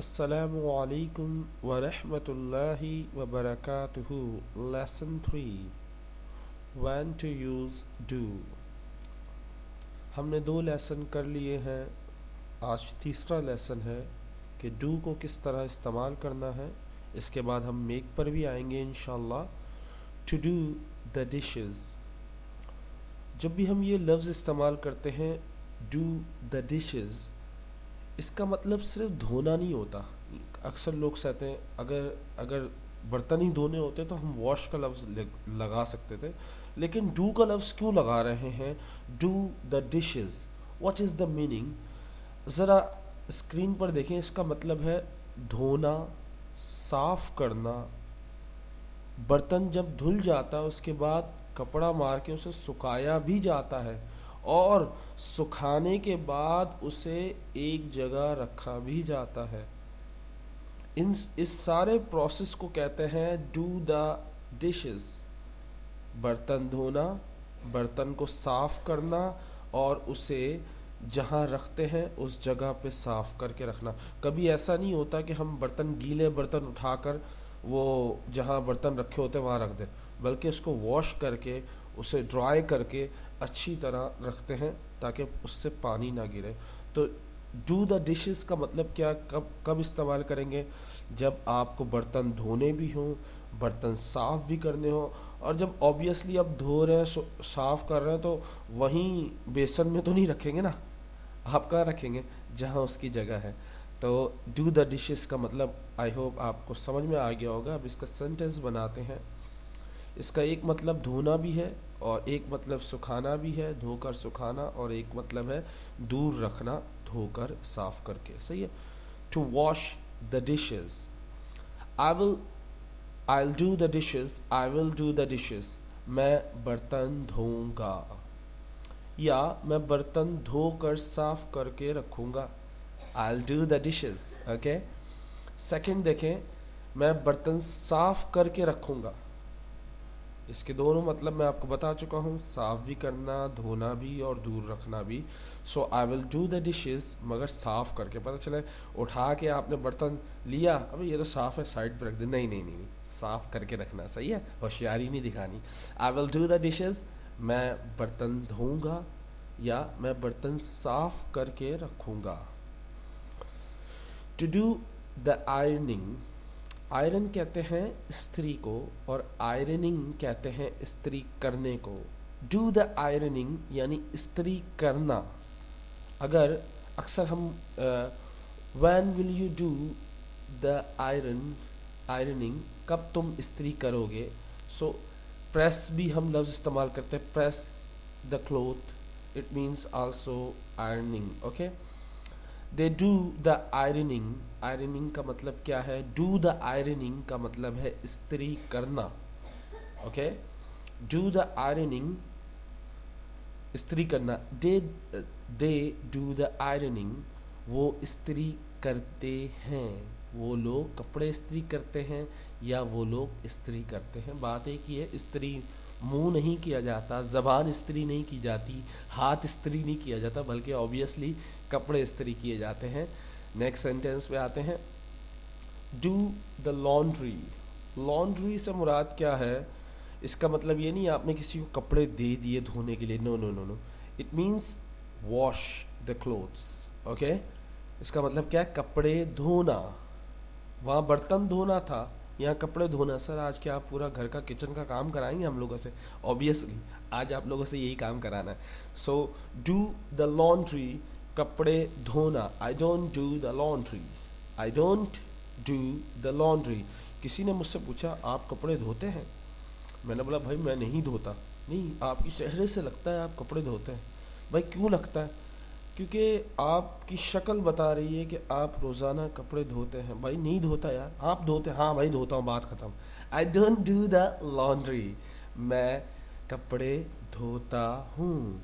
السلام علیکم ورحمۃ اللہ وبرکاتہ. Lesson 3 When to use do. ہم نے 2 لیسن کر لیے ہیں. آج تیسرا لیسن ہے کہ do کو کس طرح استعمال کرنا ہے. اس کے بعد ہم میک پر بھی آئیں گے انشاءاللہ. To do the dishes. جب بھی ہم یہ لفظ استعمال کرتے ہیں do the dishes، اس کا مطلب صرف دھونا نہیں ہوتا. اکثر لوگ کہتے ہیں اگر برتن ہی دھونے ہوتے تو ہم واش کا لفظ لگا سکتے تھے، لیکن ڈو کا لفظ کیوں لگا رہے ہیں؟ Do the dishes, what is the meaning? ذرا اسکرین پر دیکھیں. اس کا مطلب ہے دھونا، صاف کرنا. برتن جب دھل جاتا ہے اس کے بعد کپڑا مار کے اسے سکھایا بھی جاتا ہے، اور سکھانے کے بعد اسے ایک جگہ رکھا بھی جاتا ہے. اس سارے پروسیس کو کہتے ہیں ڈو دا ڈشز. برتن دھونا، برتن کو صاف کرنا، اور اسے جہاں رکھتے ہیں اس جگہ پہ صاف کر کے رکھنا. کبھی ایسا نہیں ہوتا کہ ہم گیلے برتن اٹھا کر وہ جہاں برتن رکھے ہوتے ہیں وہاں رکھ دیں، بلکہ اس کو واش کر کے اسے ڈرائی کر کے اچھی طرح رکھتے ہیں تاکہ اس سے پانی نہ گرے. تو ڈو دا ڈشز کا مطلب کیا، کب استعمال کریں گے؟ جب آپ کو برتن دھونے بھی ہوں، برتن صاف بھی کرنے ہوں. اور جب آبویسلی آپ دھو رہے ہیں، صاف کر رہے ہیں، تو وہیں بیسن میں تو نہیں رکھیں گے نا. آپ کہاں رکھیں گے؟ جہاں اس کی جگہ ہے. تو ڈو دا ڈشز کا مطلب آئی ہوپ آپ کو سمجھ میں آ گیا ہوگا. اب اس کا سینٹنس بناتے ہیں. اس کا ایک مطلب دھونا بھی ہے، اور ایک مطلب سکھانا بھی ہے، دھو کر سکھانا، اور ایک مطلب ہے دور رکھنا، دھو کر صاف کر کے. صحیح ہے. To wash the dishes, I'll do the dishes. I will do the dishes. میں برتن دھوؤں گا، یا میں برتن دھو کر صاف کر کے رکھوں گا. I'll do the dishes. Okay. Second دیکھیں، میں برتن صاف کر کے رکھوں گا. اس کے دونوں مطلب میں آپ کو بتا چکا ہوں، صاف بھی کرنا، دھونا بھی، اور دور رکھنا بھی. سو آئی ول ڈو دا ڈشز، مگر صاف کر کے. پتہ چلے اٹھا کے آپ نے برتن لیا، ابھی یہ تو صاف ہے سائڈ پہ رکھ دیں. نہیں، صاف کر کے رکھنا. صحیح ہے، ہوشیاری نہیں دکھانی. آئی ول ڈو دا ڈشز، میں برتن دھوؤں گا یا میں برتن صاف کر کے رکھوں گا. To do the ironing, iron کہتے ہیں استری کو، اور آئرننگ کہتے ہیں استری کرنے کو. ڈو دا آئرننگ یعنی استری کرنا. اگر اکثر ہم when will you do the ironing, کب تم استری کرو گے. سو پریس بھی ہم لفظ استعمال کرتے ہیں، press the cloth, it means also ironing. Okay. They do the ironing, ironing کا مطلب کیا ہے؟ ڈو دا آئرننگ کا مطلب ہے استری کرنا. اوکے. ڈو دا آئرننگ، استری کرنا. دے ڈو دا آئرننگ، وہ استری کرتے ہیں. وہ لوگ کپڑے استری کرتے ہیں یا وہ لوگ استری کرتے ہیں. بات ایک ہی ہے. استری منہ نہیں کیا جاتا، زبان استری نہیں کی جاتی، ہاتھ استری نہیں کیا جاتا، بلکہ آبویسلی کپڑے استری کیے جاتے ہیں. نیکسٹ سینٹینس پہ آتے ہیں. Do the laundry. لانڈری سے مراد کیا ہے؟ اس کا مطلب یہ نہیں آپ نے کسی کو کپڑے دے دیے دھونے کے لیے. No. It means wash the clothes. Okay. اس کا مطلب کیا ہے؟ کپڑے دھونا. وہاں برتن دھونا تھا، یہاں کپڑے دھونا. سر آج کیا آپ پورا گھر کا کچن کا کام کرائیں گے ہم لوگوں سے؟ آبویسلی آج آپ لوگوں سے یہی کام کرانا ہے. سو ڈو دا لانڈری، کپڑے دھونا. I don't do the laundry. I don't do the laundry. کسی نے مجھ سے پوچھا آپ کپڑے دھوتے ہیں؟ میں نے بولا بھائی میں نہیں دھوتا. نہیں، آپ کی چہرے سے لگتا ہے آپ کپڑے دھوتے ہیں. بھائی کیوں لگتا ہے؟ کیونکہ آپ کی شکل بتا رہی ہے کہ آپ روزانہ کپڑے دھوتے ہیں. بھائی نہیں دھوتا یار. آپ دھوتے ہیں؟ ہاں بھائی دھوتا ہوں، بات ختم. I don't do the laundry, میں کپڑے دھوتا ہوں.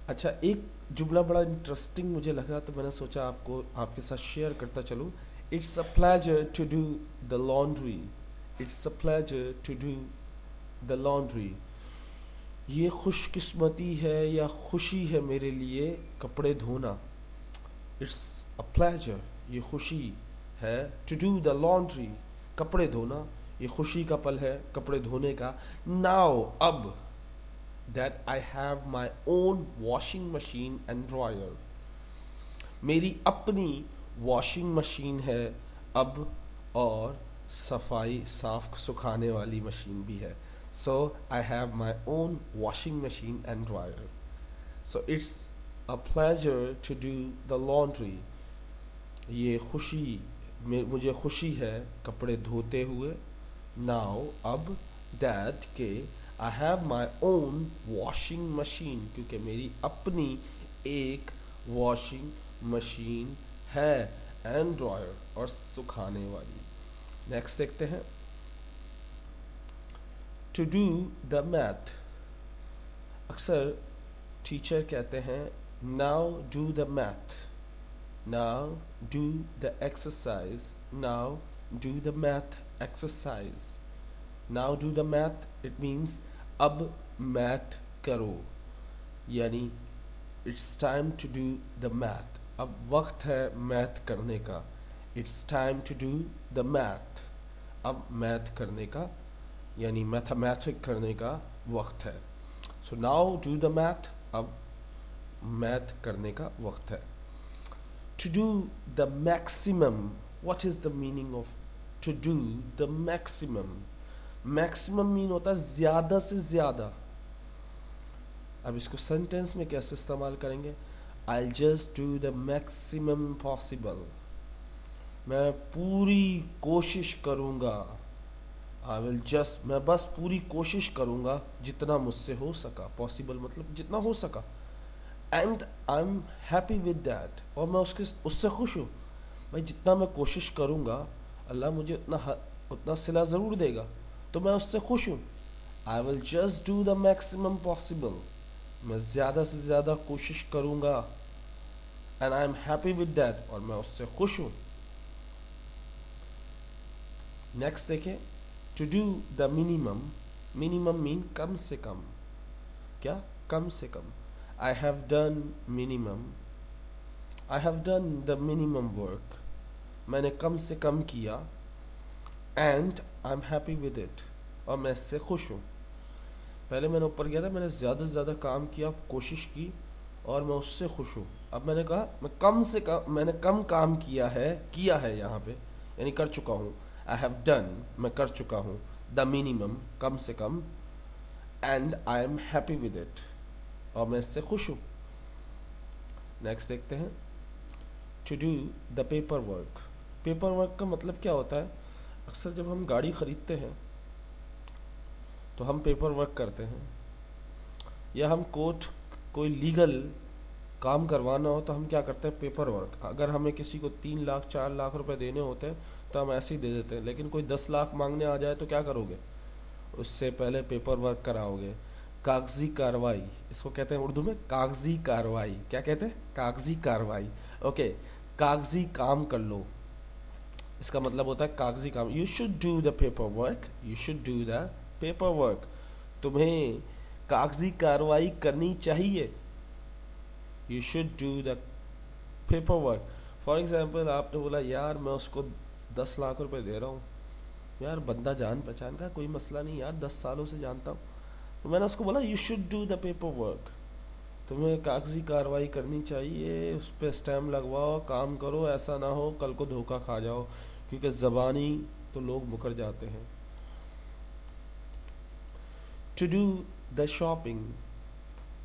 اچھا، ایک جملہ بڑا انٹرسٹنگ مجھے لگا تو میں نے سوچا آپ کے ساتھ شیئر کرتا چلوں. It's a pleasure to do the laundry. It's a pleasure to do the laundry. یہ خوش قسمتی ہے یا خوشی ہے میرے لیے کپڑے دھونا. It's a pleasure. یہ خوشی ہے. ٹو ڈو دا لانڈری, کپڑے دھونا, یہ خوشی کا پل ہے کپڑے دھونے کا. ناؤ, اب, that I have my own washing machine and dryer, میری اپنی واشنگ مشین ہے اب, اور صفائی صاف سکھانے والی مشین بھی ہے. So I have my own washing machine and dryer. So it's a pleasure to do the laundry, یہ خوشی, مجھے خوشی ہے کپڑے دھوتے ہوئے. ناؤ, اب, دیٹ, کہ I have my own washing machine, کیونکہ میری اپنی ایک واشنگ مشین ہے, اینڈ ڈرائر, اور سکھانے والی. نیکسٹ دیکھتے ہیں. ٹو ڈو دا میتھ, اکثر ٹیچر کہتے ہیں now do the math, now do the exercise, now do the math exercise. Now do the math, it means اب میتھ کرو, یعنی it's time to do the math, اب وقت ہے math کرنے کا. It's time to do the math, اب math کرنے کا, یعنی میتھمیٹک کرنے کا وقت ہے. So now do the math, اب میتھ کرنے کا وقت ہے. To do the maximum, what is the meaning of to do the maximum? Maximum mean ہوتا ہے زیادہ سے زیادہ. اب اس کو سینٹینس میں کیسے استعمال کریں گے؟ I'll just do the maximum possible, میں پوری کوشش کروں گا. میں بس پوری کوشش کروں گا جتنا مجھ سے ہو سکا. پاسبل مطلب جتنا ہو سکا. And I am happy with that, اور میں اس سے خوش ہوں. بھائی جتنا میں کوشش کروں گا اللہ مجھے اتنا صلہ ضرور دے گا, تو میں اس سے خوش ہوں. I will just do the maximum possible, میں زیادہ سے زیادہ کوشش کروں گا. And I am happy with that, اور میں اس سے خوش ہوں. نیکسٹ دیکھیں. To do the minimum, minimum mean کم سے کم. کیا؟ کم سے کم. I have done minimum, I have done the minimum work, میں نے کم سے کم کیا. And I am happy with it, اور میں اس سے خوش ہوں. پہلے میں نے اوپر گیا تھا, میں نے زیادہ سے زیادہ کام کیا, کوشش کی, اور میں اس سے خوش ہوں. اب میں نے کہا میں نے کم کام کیا ہے یہاں پہ, یعنی کر چکا ہوں. آئی ہیو ڈن, میں کر چکا ہوں. دا منیمم, کم سے کم. And I am happy with it, اور میں اس سے خوش ہوں. نیکسٹ دیکھتے ہیں. To do the paper work. Paper work کا مطلب کیا ہوتا ہے؟ اکثر جب ہم گاڑی خریدتے ہیں تو ہم پیپر ورک کرتے ہیں, یا ہم کوئی لیگل کام کروانا ہو تو ہم کیا کرتے ہیں؟ Paper work. اگر ہمیں کسی کو 3 لاکھ 4 لاکھ روپے دینے ہوتے ہیں تو ہم ایسے ہی دے دیتے ہیں. لیکن کوئی 10 لاکھ مانگنے آ جائے تو کیا کرو گے؟ اس سے پہلے پیپر ورک کراؤ گے. کاغذی کارروائی, اس کو کہتے ہیں اردو میں کاغذی کارروائی. کیا کہتے ہیں؟ کاغذی کارروائی. اوکے, کاغذی کام کر لو, اس کا مطلب ہوتا ہے کاغذی کام. You should do the paper work, you should do the paper work, تمہیں کاغذی کارروائی کرنی چاہیے. You should do the paper work. For example آپ نے بولا یار میں اس کو 10 لاکھ روپے دے رہا ہوں, یار بندہ جان پہچان کا, کوئی مسئلہ نہیں یار, 10 سالوں سے جانتا ہوں. تو میں نے اس کو بولا you should do the paper work, تمہیں کاغذی کارروائی کرنی چاہیے, اس پہ اسٹیمپ لگواؤ, کام کرو, ایسا نہ ہو کل کو دھوکہ کھا جاؤ, کیونکہ زبانی تو لوگ مکر جاتے ہیں. To do the shopping.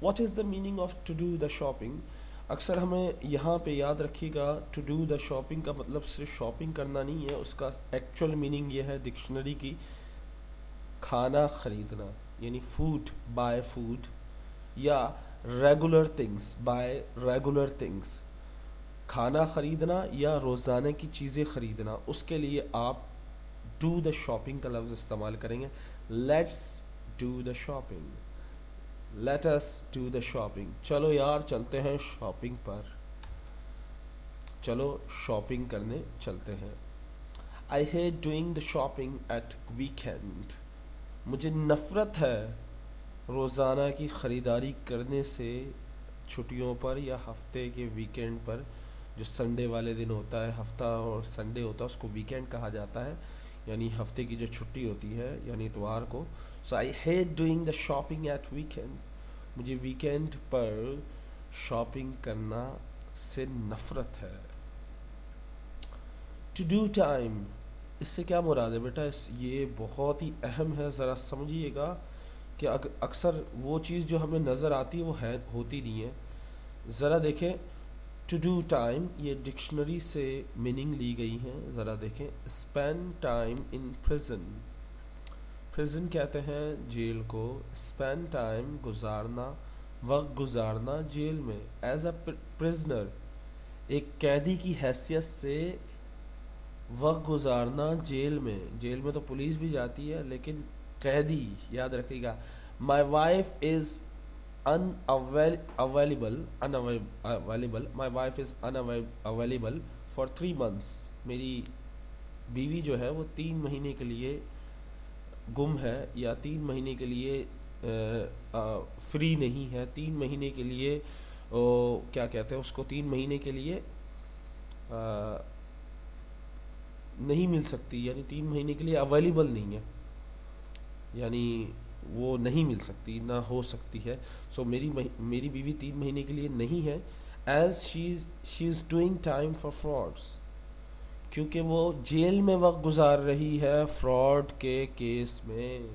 What is the meaning of to do the shopping? اکثر ہمیں یہاں پہ یاد رکھیے گا, ٹو ڈو دا شاپنگ کا مطلب صرف شاپنگ کرنا نہیں ہے, اس کا ایکچوئل میننگ یہ ہے ڈکشنری کی, کھانا خریدنا, یعنی فوڈ, بائی فوڈ, یا regular things, by regular things. کھانا خریدنا یا روزانہ کی چیزیں خریدنا, اس کے لیے آپ ڈو دا شاپنگ کا لفظ استعمال کریں گے. Let's do the shopping, let us do the shopping. چلو یار چلتے ہیں شاپنگ پر, چلو شاپنگ کرنے چلتے ہیں. I hate doing the shopping at weekend. مجھے نفرت ہے روزانہ کی خریداری کرنے سے چھٹیوں پر یا ہفتے کے ویکینڈ پر. जो संडे वाले दिन होता है, हफ्ता और संडे होता है, उसको वीकेंड कहा जाता है, यानी हफ्ते की जो छुट्टी होती है यानी इतवार को. So I hate doing the shopping at weekend. मुझे वीकेंड पर शॉपिंग करना से नफ़रत है. टू डू टाइम, इससे क्या मुराद है बेटा? ये बहुत ही अहम है, ज़रा समझिएगा कि अक्सर वो चीज़ जो हमें नज़र आती है वो है होती नहीं है. ज़रा देखें, टू डू टाइम ये डिक्शनरी से मीनिंग ली गई है. ज़रा देखें, spend time in prison. Prison कहते हैं जेल को. स्पेंड टाइम गुजारना, वक्त गुजारना जेल में. एज अ प्रिजनर, एक कैदी की हैसियत से वक्त गुजारना जेल में. जेल में तो पुलिस भी जाती है, लेकिन कैदी, याद रखिएगा. माई wife is unavailable. My wife is unavailable for 3 months. मेरी बीवी जो है वो 3 महीने के लिए गुम है, या 3 महीने के लिए फ्री नहीं है. 3 महीने के लिए क्या कहते हैं उसको, 3 महीने के लिए नहीं मिल सकती, यानी 3 महीने के लिए अवेलेबल नहीं है, यानी वो नहीं मिल सकती, ना हो सकती है. सो मेरी बीवी 3 महीने के लिए नहीं है. As she is doing time for frauds, क्योंकि वो जेल में वक्त गुजार रही है फ्रॉड के केस में.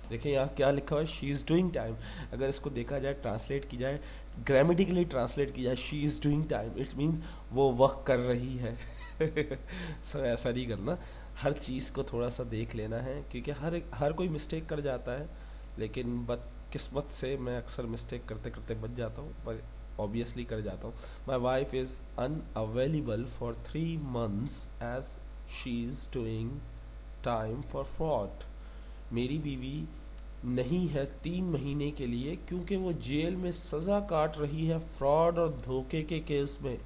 देखें यहाँ क्या लिखा हुआ है, शी इज़ डूइंग टाइम. अगर इसको देखा जाए, ट्रांसलेट की जाए, ग्रामेटिकली ट्रांसलेट की जाए, she is doing time, it mean वो वक्त कर रही है. सो ऐसा नहीं करना, हर चीज़ को थोड़ा सा देख लेना है, क्योंकि हर कोई मिस्टेक कर जाता है, लेकिन बदकिस्मत से मैं अक्सर मिस्टेक करते करते बच जाता हूँ, पर ऑब्वियसली कर जाता हूँ. My wife is unavailable for 3 months as she is doing time for fraud. मेरी बीवी नहीं है 3 महीने के लिए, क्योंकि वो जेल में सज़ा काट रही है फ्रॉड और धोखे के केस में.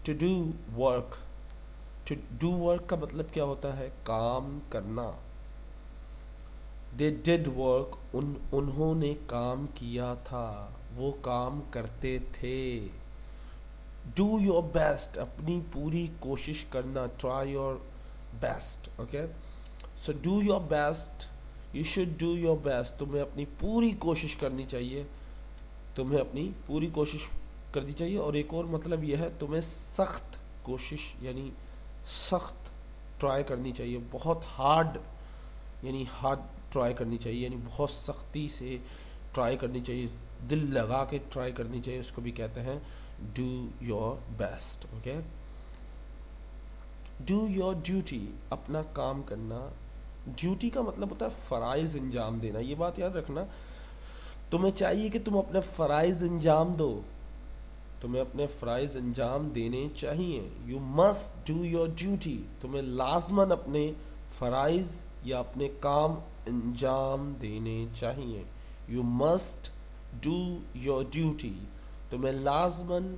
To do work, to do work का मतलब क्या होता है? काम करना. दे डिड वर्क, उन्होंने काम किया था, वो काम करते थे. डू योर बेस्ट, अपनी पूरी कोशिश करना. Try your best. Okay, so do your best, you should do your best. तुम्हें अपनी पूरी कोशिश करनी चाहिए, तुम्हें अपनी पूरी कोशिश करनी चाहिए. और एक और मतलब यह है, तुम्हें सख्त कोशिश यानी सख्त ट्राई करनी चाहिए. बहुत हार्ड, यानी हार्ड ट्राई करनी चाहिए, यानी बहुत सख्ती से ट्राई करनी चाहिए, दिल लगा के ट्राई करनी चाहिए. उसको भी कहते हैं do your best. Okay, do your duty, अपना काम करना. ड्यूटी का मतलब होता है फ़राइज़ अंजाम देना. ये बात याद रखना, तुम्हें चाहिए कि तुम अपने फ़राइज़ अंजाम दो, तुम्हें अपने फ़राइज़ अंजाम देने चाहिए. You must do your duty, तुम्हें लाजमन अपने फ़राइज़ या अपने काम अंजाम देने चाहिए. You must do your duty, तुम्हें लाजमन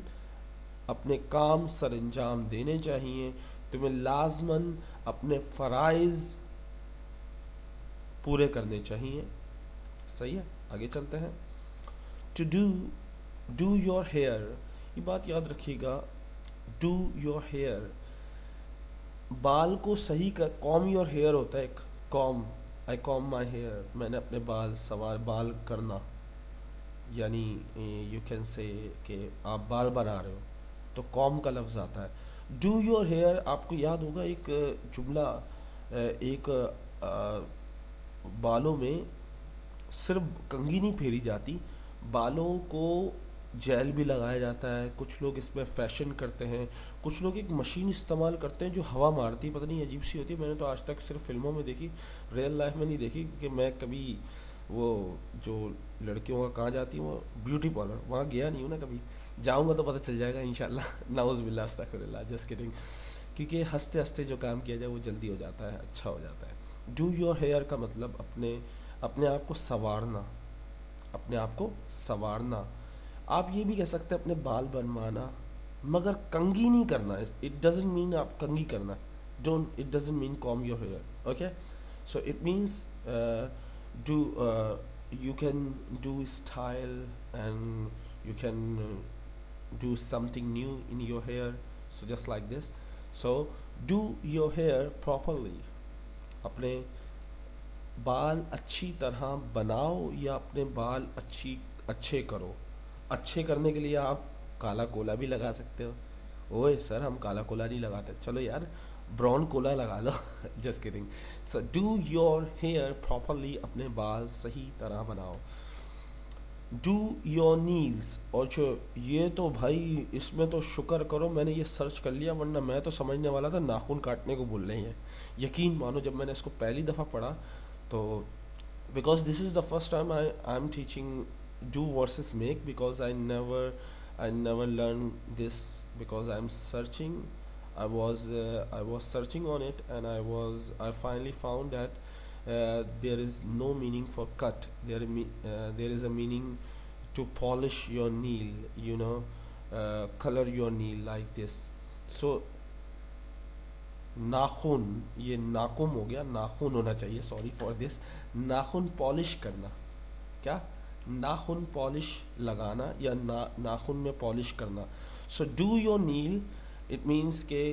अपने काम सर अंजाम देने चाहिए, तुम्हें लाजमन अपने फ़राइज़ पूरे करने चाहिए. सही है, आगे चलते हैं. टू डू योर हेयर, ये बात याद रखिएगा. डू योर हेयर, बाल को सही कर, कॉम योर हेयर होता है एक, comb, I comb my hair, मैंने अपने बाल करना, यानी यू कैन से कि आप बाल बना रहे हो तो कॉम का लफ्ज़ आता है. डू योर हेयर, आपको याद होगा एक जुमला, एक बालों में सिर्फ कंघी नहीं फेरी जाती, बालों को जेल भी लगाया जाता है. कुछ लोग इसमें फ़ैशन करते हैं, कुछ लोग एक मशीन इस्तेमाल करते हैं जो हवा मारती है, पता नहीं अजीब सी होती है. मैंने तो आज तक सिर्फ फिल्मों में देखी, रियल लाइफ में नहीं देखी, क्योंकि मैं कभी वो जो लड़कियों का कहाँ जाती है वो ब्यूटी पार्लर, वहाँ गया नहीं हूँ ना. कभी जाऊँगा तो पता चल जाएगा इंशाल्लाह. नाउज़ बिल्लाह, अस्तगफिरुल्लाह, जस्ट किडिंग. क्योंकि हंसते हंसते जो काम किया जाए वो जल्दी हो जाता है, अच्छा हो जाता है. डू योर हेयर का मतलब अपने आप को संवारना, अपने आप को संवारना. आप ये भी कह सकते हैं अपने बाल बनवाना, मगर कंघी नहीं करना. इट डजंट मीन आप कंघी करना. Don't, it doesn't mean comb your hair. Okay, so it means do, you can do style and you can do something new in your hair, so just like this. So do your hair properly, अपने बाल अच्छी तरह बनाओ या अपने बाल अच्छे करो। अच्छे करने के लिए आप काला कोला भी लगा सकते हो। ओए सर हम काला कोला नहीं लगाते, चलो यार ब्राउन कोला लगा लो। Just kidding. So do your hair properly, अपने बाल सही तरह बनाओ। डू योर नील्स, और जो ये तो भाई इसमें तो शुक्र करो मैंने ये सर्च कर लिया, वरना मैं तो समझने वाला था नाखून काटने को बोल रहे हैं। यकीन मानो जब मैंने इसको पहली दफ़ा पढ़ा तो because this is the first time I'm teaching do versus make, because I never learned this, because I'm searching. I was searching on it, and I finally found that there is no meaning for cut. There is a meaning to polish your nail, color your nail like this. So नाखून, ये नाकुम हो गया, नाखून होना चाहिए, sorry for this. नाखून polish करना, क्या नाखून पॉलिश लगाना या नाखून में पॉलिश करना। So do your nail, it means के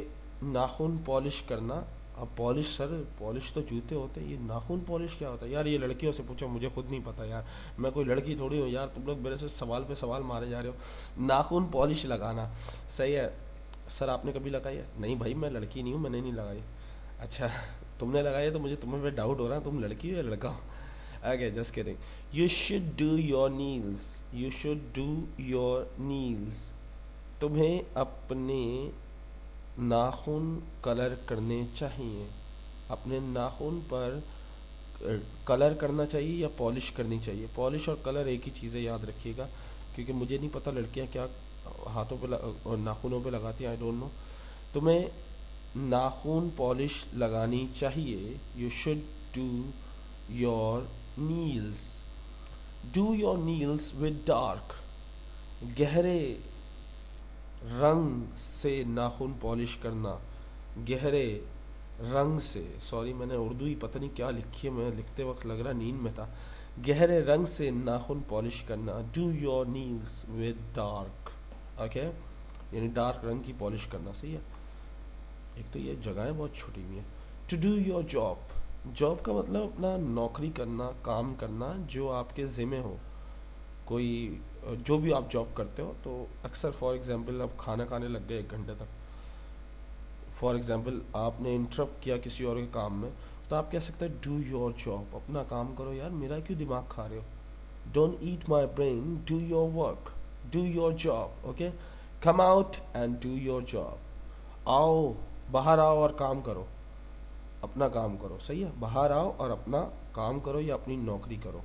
नाखून पॉलिश करना। अब पॉलिश, सर पॉलिश तो जूते होते हैं, ये नाखून पॉलिश क्या होता है यार? ये लड़कियों से पूछो, मुझे खुद नहीं पता यार, मैं कोई लड़की थोड़ी हूँ यार, तुम लोग मेरे से सवाल पे सवाल मारे जा रहे हो। नाखून पॉलिश लगाना सही है। सर आपने कभी लगाई है? नहीं भाई मैं लड़की नहीं हूँ, मैंने नहीं लगाई। अच्छा तुमने लगाई है तो मुझे तुम्हें पे डाउट हो रहा है, तुम लड़की हो या लड़का हो। Okay just kidding. You should do your Niels, you should do your Niels, तुम्हें अपने नाखून कलर करने चाहिए। अपने नाखून पर कलर करना चाहिए या पॉलिश करनी चाहिए। पॉलिश और कलर एक ही चीज़ है, याद रखिएगा, क्योंकि मुझे नहीं पता लड़कियां क्या हाथों पे और नाखूनों पे लगाती हैं, आई डोंट नो। तुम्हें नाखून पॉलिश लगानी चाहिए। You should do your Niels, do your Niels with dark, गहरे रंग से नाखून पॉलिश करना। गहरे रंग से, सॉरी मैंने उर्दू ही पता नहीं क्या लिखी है, मैं लिखते वक्त लग रहा नींद में था। गहरे रंग से नाखून पॉलिश करना। Do your Niels with dark, okay, यानी डार्क रंग की पॉलिश करना, सही है। एक तो ये जगहें बहुत छोटी हुई हैं। To do your job, job का मतलब अपना नौकरी करना, काम करना जो आपके ज़िम्मे हो। कोई जो भी आप जॉब करते हो, तो अक्सर फॉर एग्जांपल आप खाना खाने लग गए 1 घंटे तक, फॉर एग्जांपल आपने इंटरप्ट किया किसी और के काम में, तो आप कह सकते हैं डू योर जॉब, अपना काम करो यार, मेरा क्यों दिमाग खा रहे हो। Don't eat my brain, do your work, do your job, okay. Come out and do your job, आओ बाहर आओ और काम करो, अपना काम करो, सही है। बाहर आओ और अपना काम करो या अपनी नौकरी करो।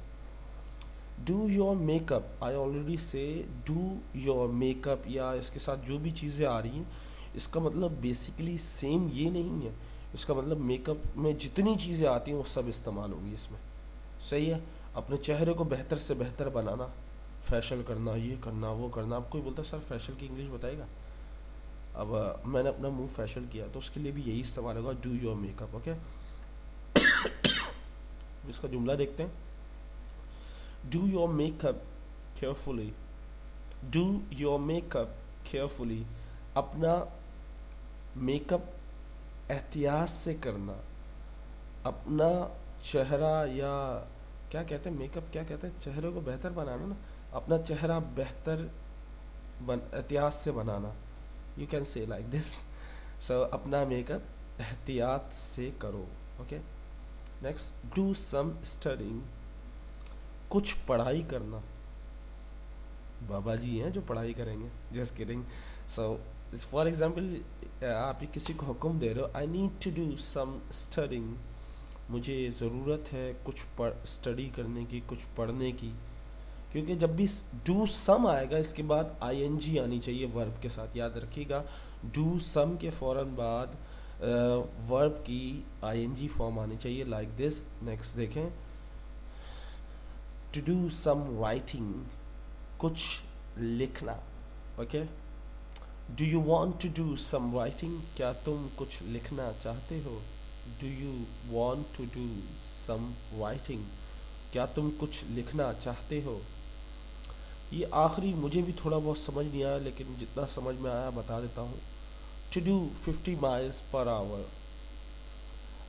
Do your makeup, I already से डू योर मेकअप, या इसके साथ जो भी चीज़ें आ रही हैं, इसका मतलब बेसिकली सेम ये नहीं है। इसका मतलब मेकअप में जितनी चीज़ें आती हैं वो सब इस्तेमाल होगी इसमें, सही है। अपने चेहरे को बेहतर से बेहतर बनाना, फैशियल करना, ये करना वो करना। अब कोई बोलता है सर फैशियल की इंग्लिश बताएगा। अब मैंने अपना मुंह फैशियल किया तो उसके लिए भी यही इस्तेमाल होगा, डू योर मेकअप, ओके। इसका जुमला देखते हैं। Do your makeup carefully, do your makeup carefully, अपना मेकअप एहतियात से करना। अपना चेहरा, या क्या कहते हैं, मेकअप क्या कहते हैं, चेहरे को बेहतर बनाना ना, अपना चेहरा बेहतर एहतियात से बनाना। You can say like this. So अपना मेकअप एहतियात से करो, okay. Next, do some studying, कुछ पढ़ाई करना। बाबा जी हैं जो पढ़ाई करेंगे, just kidding. So for example आप किसी को हुक्म दे रहे हो, I need to do some studying, मुझे ज़रूरत है कुछ स्टडी करने की, कुछ पढ़ने की। क्योंकि जब भी डू सम आएगा इसके बाद आईएनजी आनी चाहिए वर्ब के साथ, याद रखिएगा। डू सम के फ़ौरन बाद वर्ब की आईएनजी फॉर्म आनी चाहिए, लाइक दिस। नेक्स्ट देखें, टू डू सम राइटिंग, कुछ लिखना, okay. Do you want to do some writing, क्या तुम कुछ लिखना चाहते हो। Do you want to do some writing, क्या तुम कुछ लिखना चाहते हो। ये आखिरी मुझे भी थोड़ा बहुत समझ नहीं आया, लेकिन जितना समझ में आया बता देता हूँ। To do 50 miles per hour,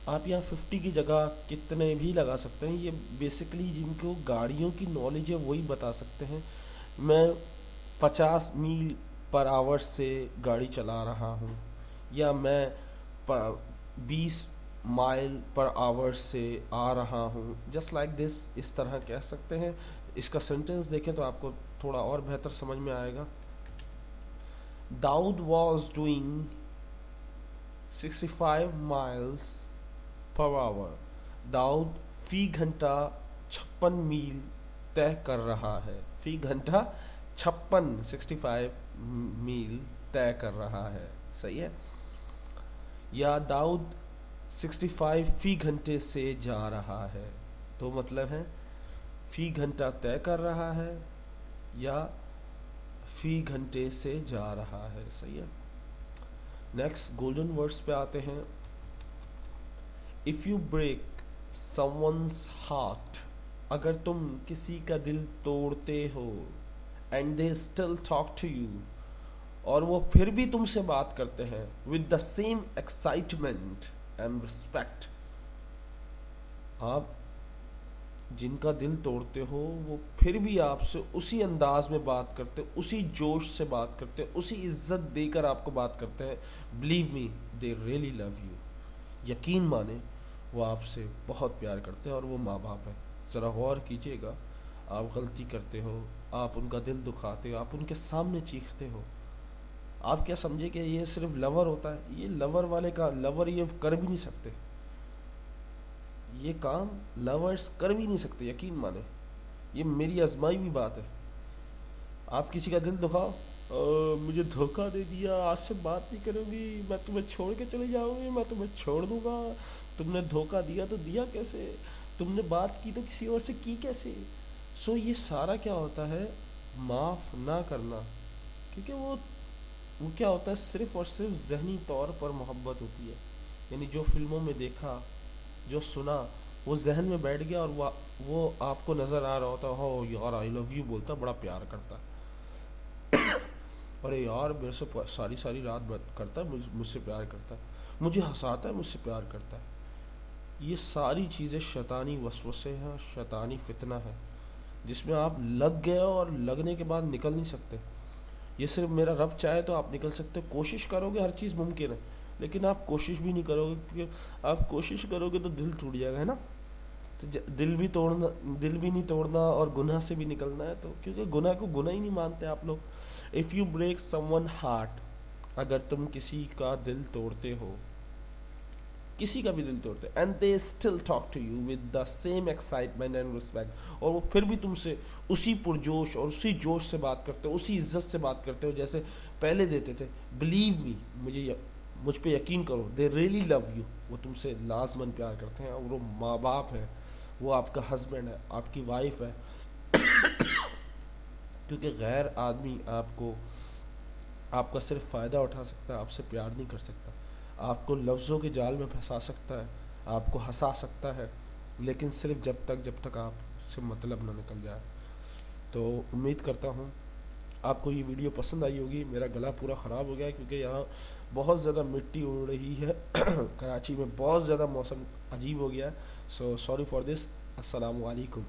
आप यहाँ 50 की जगह कितने भी लगा सकते हैं, ये बेसिकली जिनको गाड़ियों की नॉलेज है वही बता सकते हैं। मैं 50 मील पर आवर से गाड़ी चला रहा हूँ, या मैं 20 माइल पर आवर से आ रहा हूँ, जस्ट लाइक दिस, इस तरह कह सकते हैं। इसका सेंटेंस देखें तो आपको थोड़ा और बेहतर समझ में आएगा। Dawood was doing 65 miles per hour, Dawood फी घंटा 56 मील तय कर रहा है। फी घंटा 65 मील तय कर रहा है, सही है। या दाऊद 65 फी घंटे से जा रहा है, तो मतलब है फी घंटा तय कर रहा है या फी घंटे से जा रहा है, सही है। नेक्स्ट गोल्डन वर्ड्स पे आते हैं। If you break someone's heart, अगर तुम किसी का दिल तोड़ते हो, and they still talk to you, और वो फिर भी तुमसे बात करते हैं, with the same excitement and respect, आप जिनका दिल तोड़ते हो वो फिर भी आपसे उसी अंदाज में बात करते, उसी जोश से बात करते, उसी इज्जत देकर आपको बात करते हैं। Believe me, they really love you, यकीन माने वो आपसे बहुत प्यार करते हैं, और वो माँ बाप है। ज़रा गौर कीजिएगा, आप गलती करते हो, आप उनका दिल दुखाते हो, आप उनके सामने चीखते हो, आप क्या समझे कि ये सिर्फ लवर होता है? ये लवर वाले का लवर ये कर भी नहीं सकते, ये काम लवर्स कर भी नहीं सकते, यकीन माने, ये मेरी आजमाई हुई बात है। आप किसी का दिल दुखाओ, मुझे धोखा दे दिया, आज से बात नहीं करूँगी, मैं तुम्हें छोड़ के चली जाऊँगी, मैं तुम्हें छोड़ दूँगा, तुमने धोखा दिया तो दिया कैसे, तुमने बात की तो किसी और से की कैसे। सो ये सारा क्या होता है, माफ़ ना करना, क्योंकि वो क्या होता है, सिर्फ़ और सिर्फ ज़हनी तौर पर मोहब्बत होती है। यानी जो फिल्मों में देखा, जो सुना, वो जहन में बैठ गया, और वो आपको नज़र आ रहा होता है, हो यार आई लव यू बोलता, बड़ा प्यार करता, अरे यार मेरे से सारी सारी रात बात करता है, मुझसे प्यार करता है, मुझे हंसाता है, मुझसे प्यार करता है। ये सारी चीज़ें शैतानी वसवसे हैं, शैतानी फितना है, जिसमें आप लग गए और लगने के बाद निकल नहीं सकते। ये सिर्फ मेरा रब चाहे तो आप निकल सकते हो, कोशिश करोगे हर चीज़ मुमकिन है, लेकिन आप कोशिश भी नहीं करोगे, क्योंकि आप कोशिश करोगे तो दिल टूट जाएगा, है ना। तो दिल भी नहीं तोड़ना और गुनाह से भी निकलना है, तो क्योंकि गुनाह को गुनाह ही नहीं मानते आप लोग। If you break someone heart, अगर तुम किसी का दिल तोड़ते हो, किसी का भी दिल तोड़ते, and they still talk to you with the same excitement and respect, और वो फिर भी तुमसे उसी पुरजोश और उसी जोश से बात करते हो, उसी इज्जत से बात करते हो जैसे पहले देते थे। बिलीव मी, मुझ पे यकीन करो, दे रियली लव यू, वो तुमसे लाजमन प्यार करते हैं, और वो माँ बाप है, वो आपका हस्बैंड है, आपकी वाइफ है। क्योंकि गैर आदमी आपका सिर्फ फ़ायदा उठा सकता है, आपसे प्यार नहीं कर सकता, आपको लफ्ज़ों के जाल में फंसा सकता है, आपको हंसा सकता है, लेकिन सिर्फ जब तक आपसे मतलब ना निकल जाए। तो उम्मीद करता हूँ आपको ये वीडियो पसंद आई होगी। मेरा गला पूरा ख़राब हो गया है क्योंकि यहाँ बहुत ज़्यादा मिट्टी उड़ रही है कराची में बहुत ज़्यादा मौसम अजीब हो गया है। So sorry for this. अस्सलामु अलैकुम।